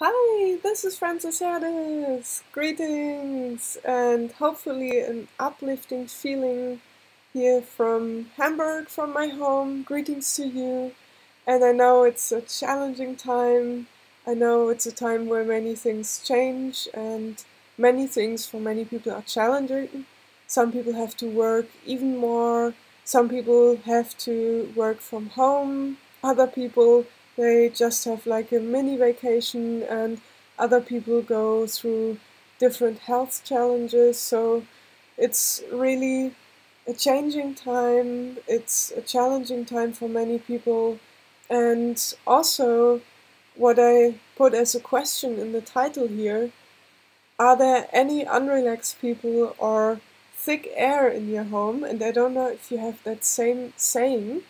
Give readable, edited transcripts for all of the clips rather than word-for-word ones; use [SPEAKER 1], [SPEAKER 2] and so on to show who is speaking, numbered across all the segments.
[SPEAKER 1] Hi, this is Francis Herdis. Greetings and hopefully an uplifting feeling here from Hamburg, from my home. Greetings to you. And I know it's a challenging time. I know it's a time where many things change and many things for many people are challenging. Some people have to work even more. Some people have to work from home. Other people they just have like a mini vacation, and other people go through different health challenges. So it's really a changing time. It's a challenging time for many people. And also, what I put as a question in the title here, are there any unrelaxed people or thick air in your home? And I don't know if you have that same saying.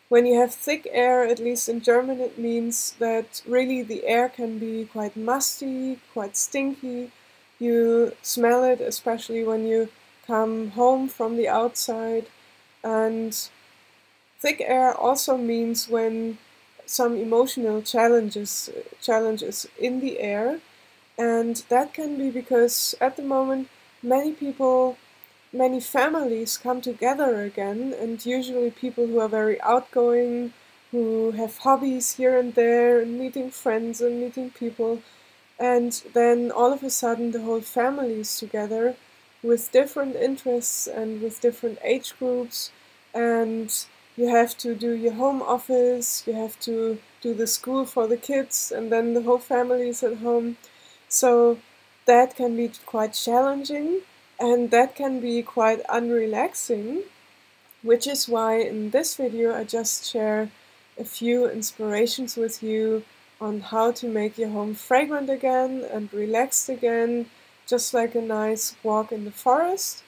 [SPEAKER 1] When you have thick air, at least in German, it means that really the air can be quite musty, quite stinky. You smell it, especially when you come home from the outside. And thick air also means when some emotional challenges in the air. And that can be because at the moment many families come together again, and usually people who are very outgoing, who have hobbies here and there, and meeting friends and meeting people, and then all of a sudden the whole family is together with different interests and with different age groups, and you have to do your home office, you have to do the school for the kids, and then the whole family is at home. So that can be quite challenging. And that can be quite unrelaxing, which is why in this video I just share a few inspirations with you on how to make your home fragrant again and relaxed again, just like a nice walk in the forest.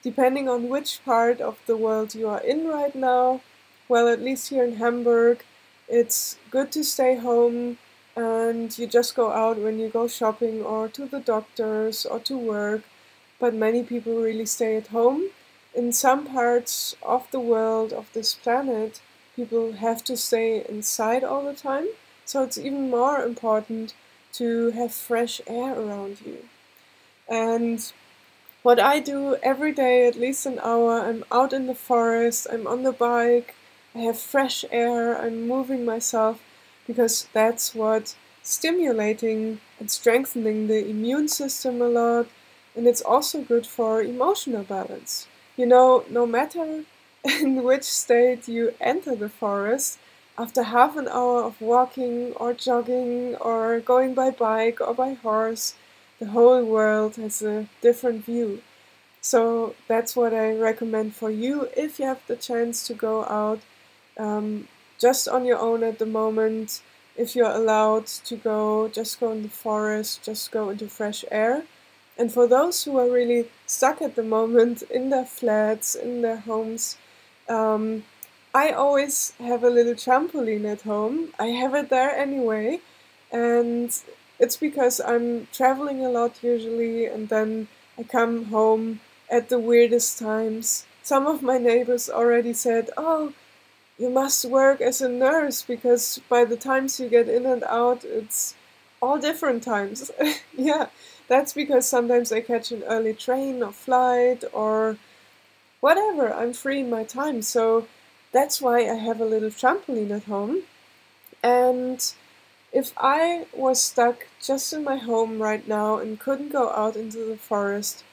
[SPEAKER 1] Depending on which part of the world you are in right now, well, at least here in Hamburg, it's good to stay home and you just go out when you go shopping or to the doctors or to work. But many people really stay at home. In some parts of the world, of this planet, people have to stay inside all the time. So it's even more important to have fresh air around you. And what I do every day, at least an hour, I'm out in the forest, I'm on the bike, I have fresh air, I'm moving myself, because that's what stimulating and strengthening the immune system a lot. And it's also good for emotional balance. You know, no matter in which state you enter the forest, after half an hour of walking or jogging or going by bike or by horse, the whole world has a different view. So that's what I recommend for you if you have the chance to go out just on your own at the moment. If you're allowed to go, just go in the forest, just go into fresh air. And for those who are really stuck at the moment in their flats, in their homes, I always have a little trampoline at home. I have it there anyway, and it's because I'm traveling a lot usually, and then I come home at the weirdest times. Some of my neighbors already said, "Oh, you must work as a nurse, because by the times you get in and out, it's all different times." Yeah, that's because sometimes I catch an early train or flight or whatever. I'm free in my time, so that's why I have a little trampoline at home. And if I was stuck just in my home right now and couldn't go out into the forest,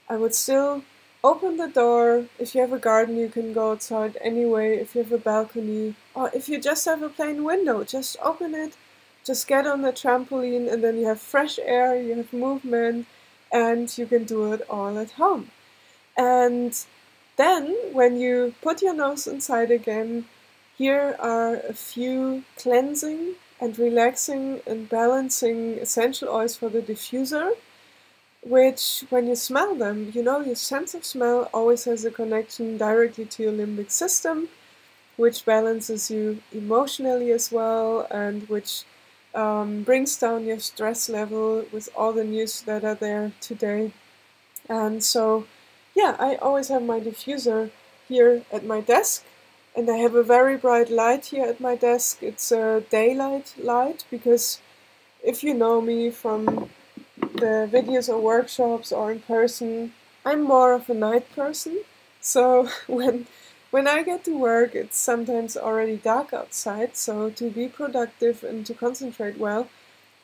[SPEAKER 1] I would still open the door. If you have a garden, you can go outside anyway. If you have a balcony, or if you just have a plain window, just open it, just get on the trampoline, and then you have fresh air, you have movement, and you can do it all at home. And then, when you put your nose inside again, here are a few cleansing and relaxing and balancing essential oils for the diffuser, which, when you smell them, you know your sense of smell always has a connection directly to your limbic system, which balances you emotionally as well, and which brings down your stress level with all the news that are there today. And so, yeah, I always have my diffuser here at my desk, and I have a very bright light here at my desk. It's a daylight light because if you know me from the videos or workshops or in person, I'm more of a night person. So when I get to work, it's sometimes already dark outside. So to be productive and to concentrate well,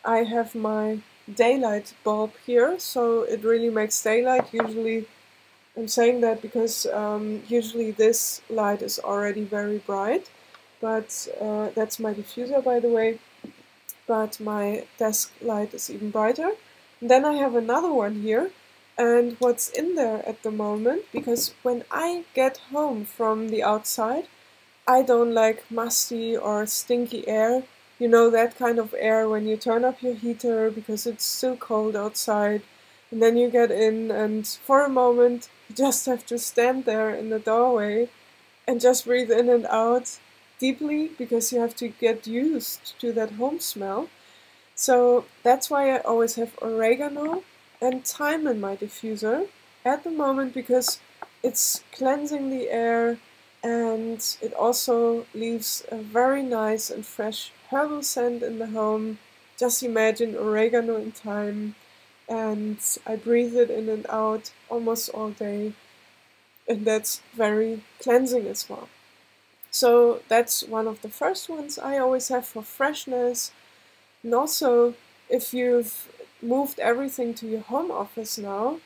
[SPEAKER 1] I have my daylight bulb here. So it really makes daylight. Usually, I'm saying that because usually this light is already very bright. But that's my diffuser, by the way. But my desk light is even brighter. And then I have another one here, and what's in there at the moment, because when I get home from the outside, I don't like musty or stinky air. You know, that kind of air when you turn up your heater because it's still cold outside, and then you get in, and for a moment, you just have to stand there in the doorway and just breathe in and out deeply because you have to get used to that home smell. So that's why I always have oregano and thyme in my diffuser at the moment, because it's cleansing the air and it also leaves a very nice and fresh herbal scent in the home. Just imagine oregano and thyme, and I breathe it in and out almost all day, and that's very cleansing as well. So that's one of the first ones I always have for freshness. And also, if you've moved everything to your home office now,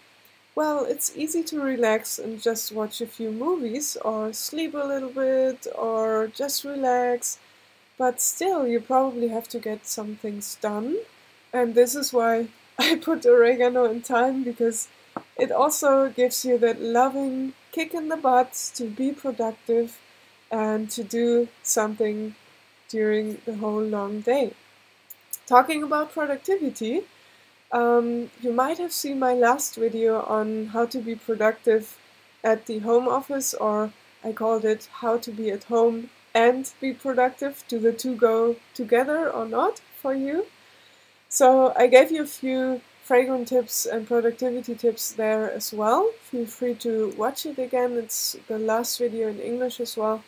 [SPEAKER 1] well, it's easy to relax and just watch a few movies or sleep a little bit or just relax. But still, you probably have to get some things done. And this is why I put oregano and thyme, because it also gives you that loving kick in the butt to be productive and to do something during the whole long day. Talking about productivity, you might have seen my last video on how to be productive at the home office, or I called it how to be at home and be productive. Do the two go together or not for you? So I gave you a few fragrant tips and productivity tips there as well. Feel free to watch it again. It's the last video in English as well.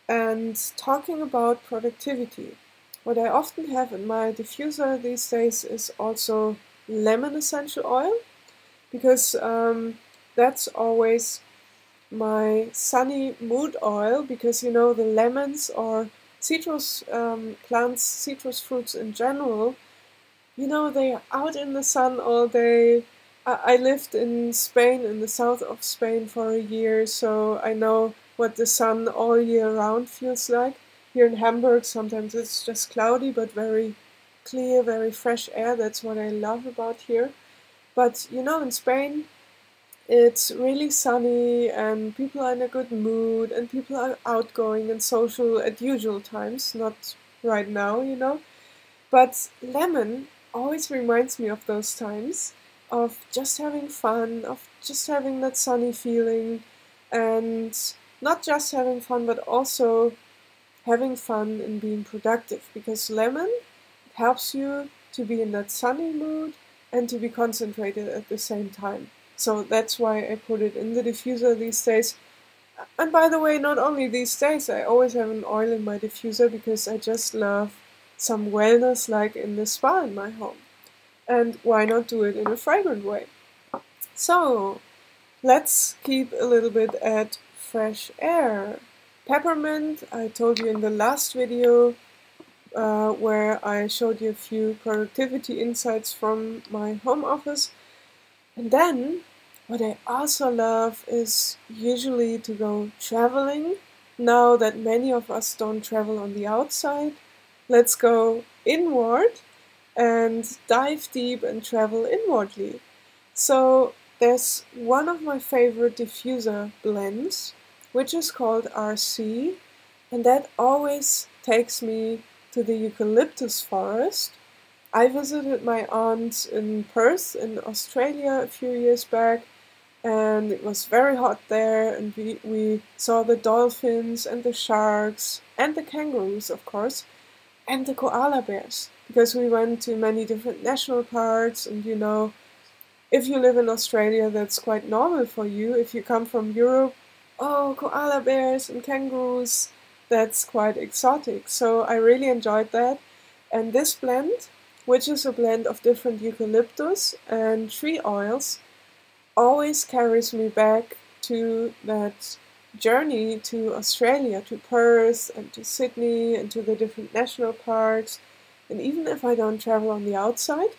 [SPEAKER 1] And talking about productivity, what I often have in my diffuser these days is also lemon essential oil, because that's always my sunny mood oil, because you know, the lemons or citrus plants, citrus fruits in general, you know, they are out in the sun all day. I lived in Spain, in the south of Spain for a year, so I know what the sun all year round feels like. Here in Hamburg, sometimes it's just cloudy, but very clear, very fresh air. That's what I love about here. But you know, in Spain, it's really sunny and people are in a good mood and people are outgoing and social at usual times, not right now, you know. But lemon always reminds me of those times, of just having fun, of just having that sunny feeling, and not just having fun, but also having fun and being productive, because lemon helps you to be in that sunny mood and to be concentrated at the same time. So that's why I put it in the diffuser these days. And by the way, not only these days, I always have an oil in my diffuser because I just love some wellness, like in the spa in my home. And why not do it in a fragrant way? So let's keep a little bit at fresh air. Peppermint, I told you in the last video, where I showed you a few productivity insights from my home office. And then, what I also love is usually to go traveling. Now that many of us don't travel on the outside, let's go inward and dive deep and travel inwardly. So there's one of my favorite diffuser blends, which is called RC, and that always takes me to the eucalyptus forest. I visited my aunt in Perth in Australia a few years back, and it was very hot there, and we saw the dolphins and the sharks and the kangaroos, of course, and the koala bears, because we went to many different national parks. And you know, if you live in Australia, that's quite normal for you. If you come from Europe, oh, koala bears and kangaroos, that's quite exotic. So I really enjoyed that. And this blend which is a blend of different eucalyptus and tree oils, always carries me back to that journey to Australia, to Perth and to Sydney and to the different national parks. And even if I don't travel on the outside,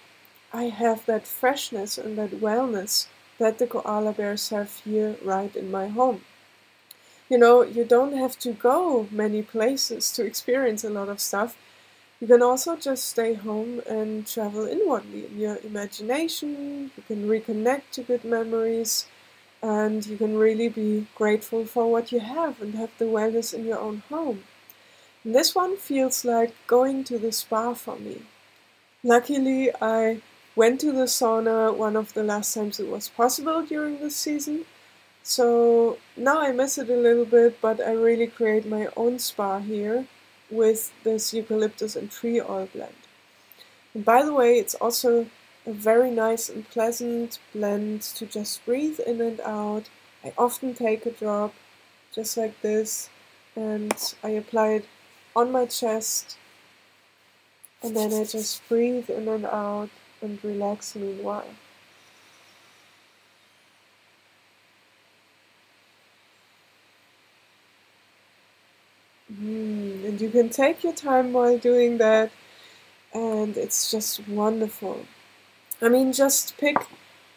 [SPEAKER 1] I have that freshness and that wellness that the koala bears have here right in my home. You know, you don't have to go many places to experience a lot of stuff. You can also just stay home and travel inwardly in your imagination. You can reconnect to good memories, and you can really be grateful for what you have and have the wellness in your own home. And this one feels like going to the spa for me. Luckily, I went to the sauna one of the last times it was possible during this season. So now I miss it a little bit, but I really create my own spa here with this eucalyptus and tree oil blend. And by the way, it's also a very nice and pleasant blend to just breathe in and out. I often take a drop, just like this, and I apply it on my chest, and then I just breathe in and out and relax meanwhile. And you can take your time while doing that, and it's just wonderful. I mean, just pick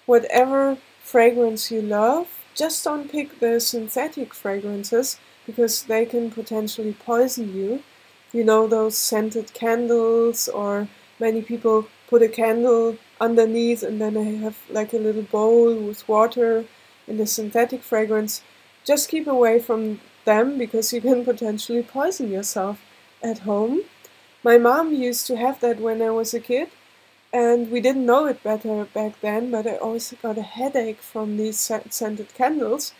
[SPEAKER 1] whatever fragrance you love. Just don't pick the synthetic fragrances, because they can potentially poison you. You know, those scented candles, or many people put a candle underneath and then they have like a little bowl with water and a synthetic fragrance. Just keep away from them, because you can potentially poison yourself at home. My mom used to have that when I was a kid, and we didn't know it better back then, but I always got a headache from these scented candles,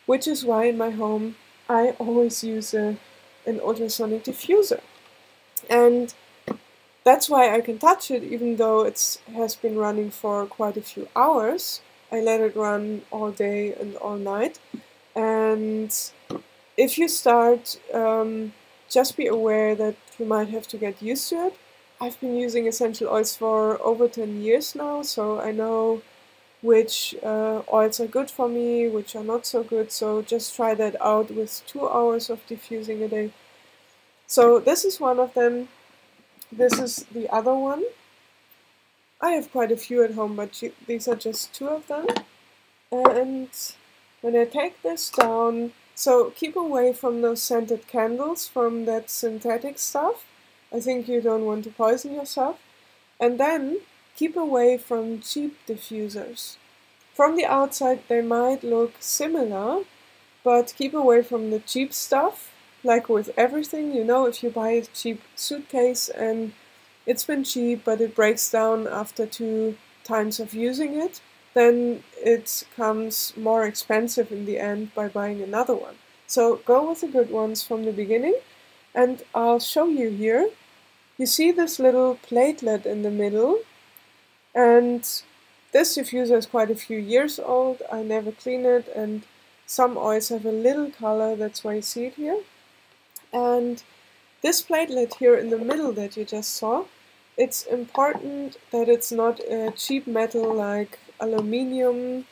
[SPEAKER 1] which is why in my home I always use an ultrasonic diffuser. And that's why I can touch it, even though it has been running for quite a few hours. I let it run all day and all night. And if you start, just be aware that you might have to get used to it. I've been using essential oils for over 10 years now, so I know which oils are good for me, which are not so good. So just try that out with 2 hours of diffusing a day. So this is one of them. This is the other one. I have quite a few at home, but these are just 2 of them. And when I take this down, so keep away from those scented candles, from that synthetic stuff. I think you don't want to poison yourself. And then keep away from cheap diffusers. From the outside they might look similar, but keep away from the cheap stuff. Like with everything, you know, if you buy a cheap suitcase and it's been cheap but it breaks down after 2 times of using it, then it comes more expensive in the end by buying another one. So go with the good ones from the beginning, and I'll show you here. You see this little platelet in the middle, and this diffuser is quite a few years old. I never clean it, and some oils have a little color, that's why you see it here. And this platelet here in the middle that you just saw, it's important that it's not a cheap metal like aluminium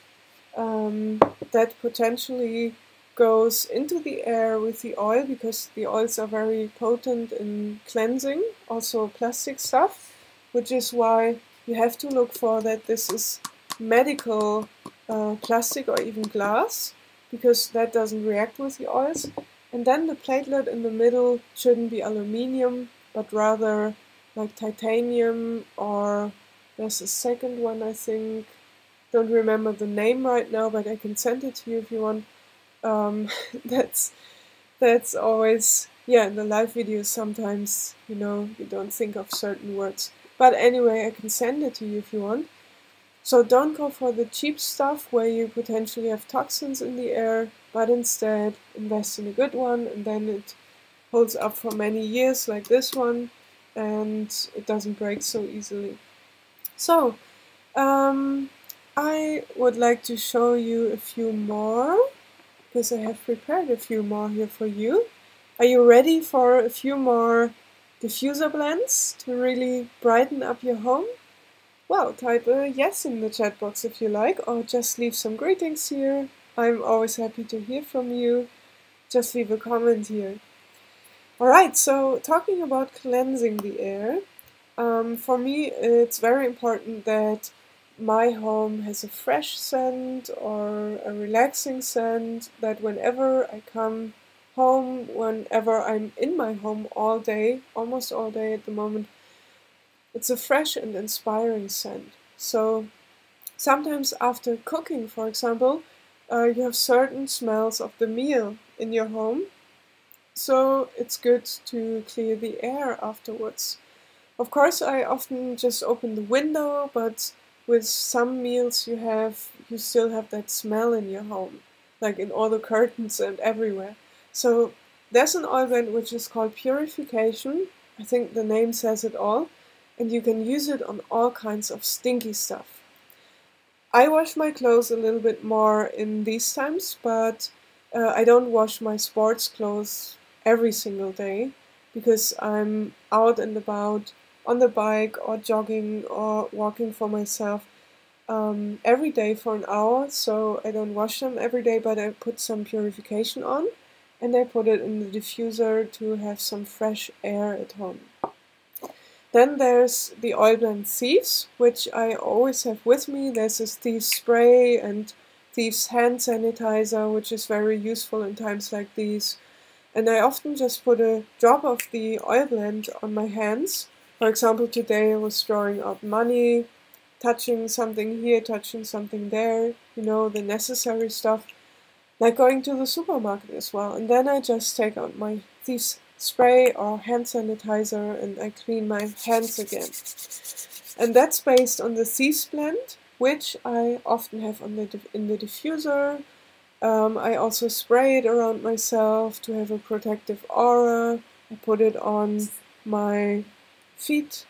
[SPEAKER 1] that potentially goes into the air with the oil, because the oils are very potent in cleansing, also plastic stuff, which is why you have to look for that this is medical plastic or even glass, because that doesn't react with the oils. And then the platelet in the middle shouldn't be aluminium, but rather like titanium, or there's a second one, I think. Don't remember the name right now, but I can send it to you if you want. That's always, yeah, in the live videos sometimes, you know, you don't think of certain words. But anyway, I can send it to you if you want. So don't go for the cheap stuff where you potentially have toxins in the air, but instead invest in a good one, and then it holds up for many years like this one, and it doesn't break so easily. So, I would like to show you a few more, because I have prepared a few more here for you. Are you ready for a few more diffuser blends to really brighten up your home? Well, type a yes in the chat box if you like, or just leave some greetings here. I'm always happy to hear from you. Just leave a comment here. Alright, so talking about cleansing the air, for me it's very important that my home has a fresh scent or a relaxing scent, that whenever I come home, whenever I'm in my home all day, almost all day at the moment, it's a fresh and inspiring scent. So sometimes after cooking, for example, you have certain smells of the meal in your home, so it's good to clear the air afterwards. Of course, I often just open the window, but with some meals you still have that smell in your home, like in all the curtains and everywhere. So there's an oil blend which is called Purification. I think the name says it all, and you can use it on all kinds of stinky stuff. I wash my clothes a little bit more in these times, but I don't wash my sports clothes every single day because I'm out and about on the bike or jogging or walking for myself every day for an hour, so I don't wash them every day, but I put some purification on and I put it in the diffuser to have some fresh air at home. Then there's the oil blend Thieves, which I always have with me. There's this Thieves spray and Thieves hand sanitizer, which is very useful in times like these. And I often just put a drop of the oil blend on my hands. For example, today I was drawing out money, touching something here, touching something there, you know, the necessary stuff, like going to the supermarket as well. And then I just take out my Thieves spray or hand sanitizer and I clean my hands again. And that's based on the Thieves blend, which I often have in the diffuser. I also spray it around myself to have a protective aura. I put it on my feet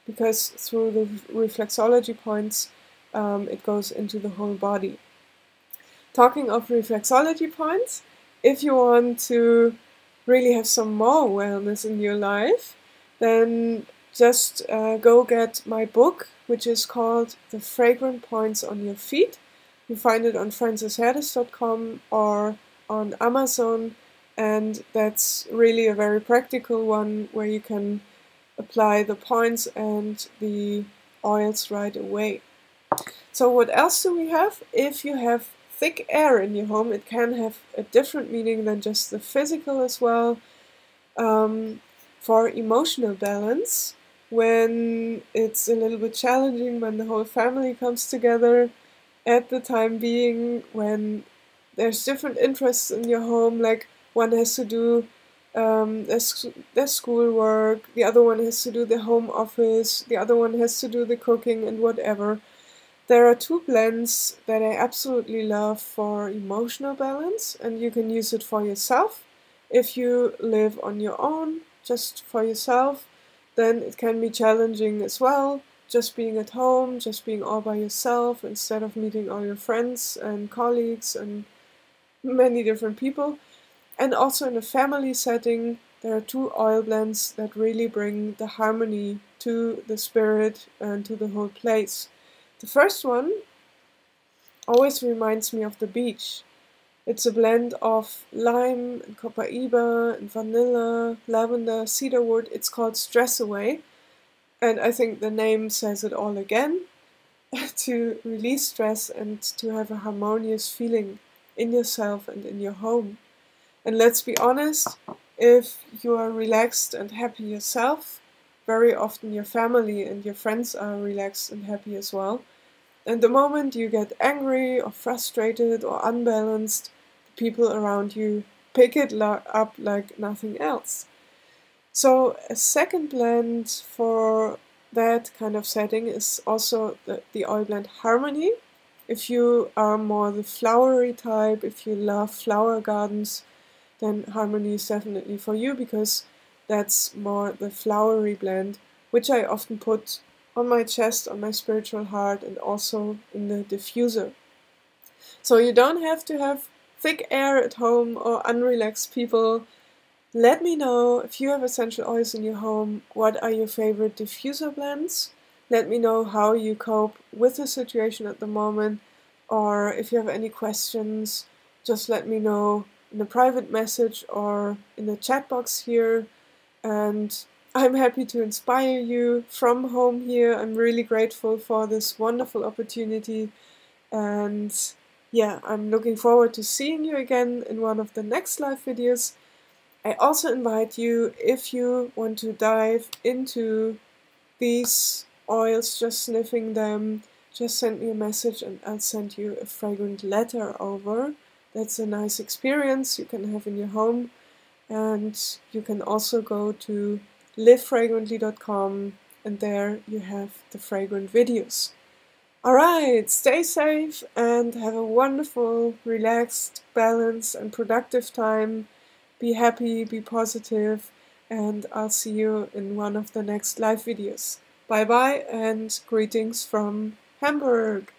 [SPEAKER 1] because through the reflexology points it goes into the whole body. Talking of reflexology points, if you want to really have some more wellness in your life, then just go get my book, which is called The Fragrant Points on Your Feet. You find it on francesherdes.com or on Amazon, and that's really a very practical one where you can apply the points and the oils right away. So what else do we have? If you have thick air in your home, it can have a different meaning than just the physical as well. For emotional balance, when it's a little bit challenging, when the whole family comes together, at the time being when there's different interests in your home, like one has to do their schoolwork, the other one has to do the home office, the other one has to do the cooking and whatever. There are two blends that I absolutely love for emotional balance, and you can use it for yourself. If you live on your own, just for yourself, then it can be challenging as well. Just being at home, just being all by yourself instead of meeting all your friends and colleagues and many different people. And also in a family setting, there are two oil blends that really bring the harmony to the spirit and to the whole place. The first one always reminds me of the beach. It's a blend of lime and copaiba and vanilla, lavender, cedarwood. It's called Stress Away. And I think the name says it all again. To release stress and to have a harmonious feeling in yourself and in your home. And let's be honest, if you are relaxed and happy yourself, very often your family and your friends are relaxed and happy as well. And the moment you get angry or frustrated or unbalanced, the people around you pick it up like nothing else. So a second blend for that kind of setting is also the oil blend Harmony. If you are more the flowery type, if you love flower gardens, then Harmony is definitely for you because that's more the flowery blend, which I often put on my chest, on my spiritual heart, and also in the diffuser. So you don't have to have thick air at home or unrelaxed people. Let me know if you have essential oils in your home, what are your favorite diffuser blends? Let me know how you cope with the situation at the moment, or if you have any questions, just let me know in a private message or in the chat box here. And I'm happy to inspire you from home here. I'm really grateful for this wonderful opportunity. And yeah, I'm looking forward to seeing you again in one of the next live videos. I also invite you, if you want to dive into these oils, just sniffing them, just send me a message and I'll send you a fragrant letter over. That's a nice experience you can have in your home. And you can also go to livefragrantly.com and there you have the fragrant videos. Alright, stay safe and have a wonderful, relaxed, balanced and productive time. Be happy, be positive, and I'll see you in one of the next live videos. Bye bye and greetings from Hamburg!